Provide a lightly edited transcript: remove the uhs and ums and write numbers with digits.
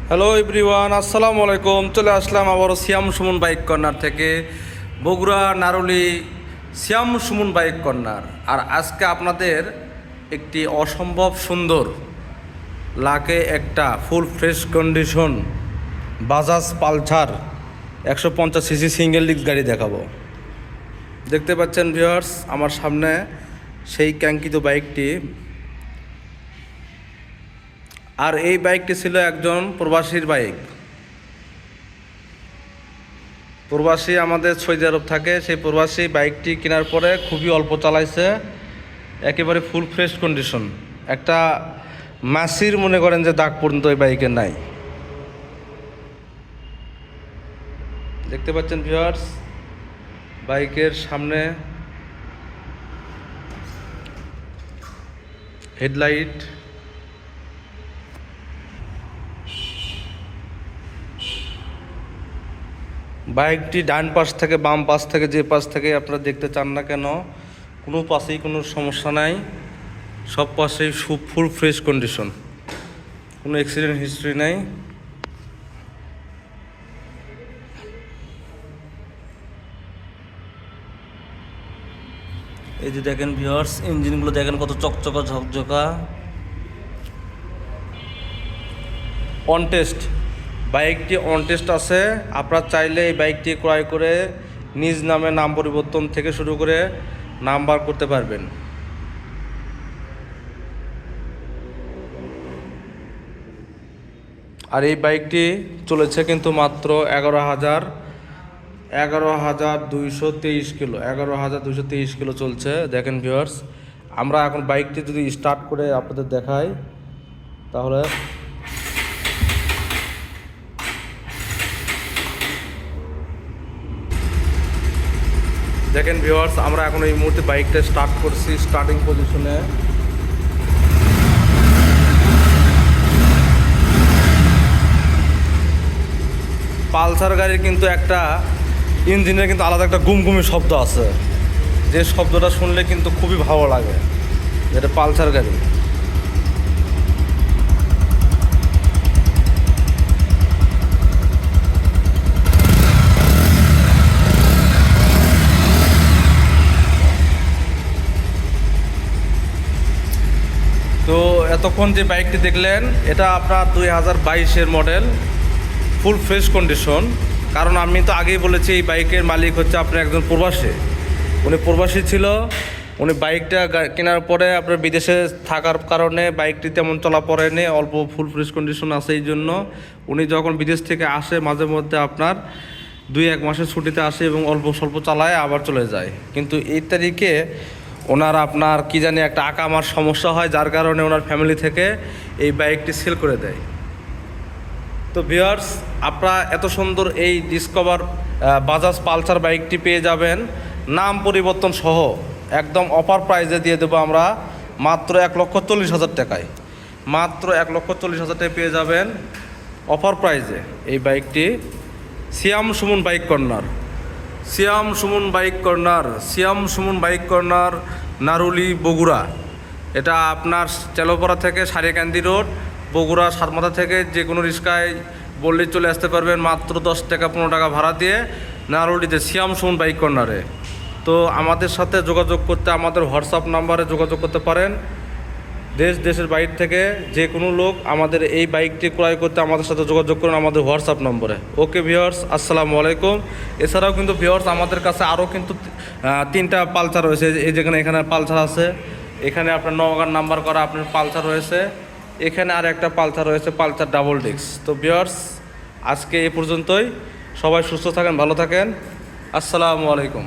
Hello everyone, আসসালামু আলাইকুম। চলে আসলাম আবারও শ্যাম সুমন বাইক কর্নার থেকে, বগুড়া নারুলি শ্যাম সুমন বাইক কর্নার। আর আজকে আপনাদের একটি অসম্ভব সুন্দর লাকে একটা full fresh condition Bajaj Pulsar 150 CC single disc গাড়ি দেখাবো। দেখতে পাচ্ছেন ভিউয়ার্স, আমার সামনে সেই কাঙ্ক্ষিত বাইকটি। আর এই বাইকটি ছিল একজন প্রবাসীর বাইক। প্রবাসী আমাদের সৌদি আরব থাকে, সেই প্রবাসী বাইকটি কেনার পরে খুবই অল্প চালাইছে, একেবারে ফুল ফ্রেশ কন্ডিশন। একটা মাসির মনে করেন যে দাগ পর্যন্ত এই বাইকের নাই। দেখতে পাচ্ছেন ভিউয়ার্স, বাইকের সামনে হেডলাইট, বাইকটি ডান পাশ থেকে বাম পাশ থেকে যে পাশ থেকে আপনারা দেখতে চান না কেন, কোনো পাশেই কোনো সমস্যা নাই, সব পাশেই ফুল ফ্রেশ কন্ডিশন, কোনো অ্যাক্সিডেন্ট হিস্ট্রি নাই। এই যে দেখেন ভিউয়ার্স, ইঞ্জিনগুলো দেখেন কত চকচকা ঝকঝকা। অন টেস্ট বাইকটি, অন টেস্ট আছে। আপনারা চাইলে এই বাইকটি ক্রয় করে নিজ নামে নাম পরিবর্তন থেকে শুরু করে নাম্বার করতে পারবেন। আর এই বাইকটি চলেছে কিন্তু মাত্র 11,223 কিলো, 11,223 কিলো চলছে। দেখেন ভিউয়ার্স, আমরা এখন বাইকটি যদি স্টার্ট করে আপনাদের দেখাই, তাহলে দেখেন ভিউয়ার্স, আমরা এখন এই মুহূর্তে বাইকটা স্টার্ট করছি স্টার্টিং পজিশনে। পালসার গাড়ির কিন্তু একটা ইঞ্জিনের কিন্তু আলাদা একটা গুমগুমি শব্দ আছে, যে শব্দটা শুনলে কিন্তু খুবই ভালো লাগে। এটা পালসার গাড়ি। তো এতক্ষণ যে বাইকটি দেখলেন, এটা আপনার 2022-এর মডেল, ফুল ফ্রেশ কন্ডিশন। কারণ আমি তো আগেই বলেছি, এই বাইকের মালিক হচ্ছে আপনার একজন প্রবাসী। উনি প্রবাসী ছিল, উনি বাইকটা কেনার পরে আপনার বিদেশে থাকার কারণে বাইকটি তেমন চলা পড়েনি, অল্প ফুল ফ্রেশ কন্ডিশন আছে। এই জন্য উনি যখন বিদেশ থেকে আসে, মাঝে মধ্যে আপনার 2-1 মাসের ছুটিতে আসে এবং অল্প স্বল্প চালায় আবার চলে যায়। কিন্তু এই তারিখে ওনার আপনার কি জানি একটা আকামার সমস্যা হয়, যার কারণে ওনার ফ্যামিলি থেকে এই বাইকটি সেল করে দেয়। তো ভিউয়ার্স, আপনারা এত সুন্দর এই ডিসকভার বাজাজ পালসার বাইকটি পেয়ে যাবেন নাম পরিবর্তন সহ, একদম অফার প্রাইজে দিয়ে দেবো আমরা মাত্র 1,40,000 টাকায়। মাত্র 1,40,000 টাকায় পেয়ে যাবেন অফার প্রাইজে এই বাইকটি। শ্যাম সুমন বাইক কর্নার, শ্যাম সুমন বাইক কর্নার, শ্যাম সুমন বাইক কর্নার, নারুলি, বগুড়া। এটা আপনার চেলোপাড়া থেকে সারিয়াকান্দি রোড, বগুড়া সাতমাথা থেকে যে কোনো রিক্সায় বললেই চলে আসতে পারবেন মাত্র 10 টাকা 15 টাকা ভাড়া দিয়ে নারুলিতে শ্যাম সুমন বাইক কর্নারে। তো আমাদের সাথে যোগাযোগ করতে আমাদের হোয়াটসঅ্যাপ নাম্বারে যোগাযোগ করতে পারেন। দেশের বাইরে থেকে যে কোনো লোক আমাদের এই বাইকটি ক্রয় করতে আমাদের সাথে যোগাযোগ করুন আমাদের হোয়াটসঅ্যাপ নম্বরে। ওকে ভিউয়ার্স, আসসালামু আলাইকুম। এছাড়াও কিন্তু ভিউয়ার্স, আমাদের কাছে আরও কিন্তু 3টা পালসার রয়েছে। এই যেখানে এখানে পালসার আছে, এখানে আপনার নওগাঁর নাম্বার করা আপনার পালসার রয়েছে, এখানে আর একটা পালসার রয়েছে, পালসার ডাবল ডিস্ক। তো ভিউয়ার্স, আজকে এ পর্যন্তই। সবাই সুস্থ থাকেন, ভালো থাকেন। আসসালামু আলাইকুম।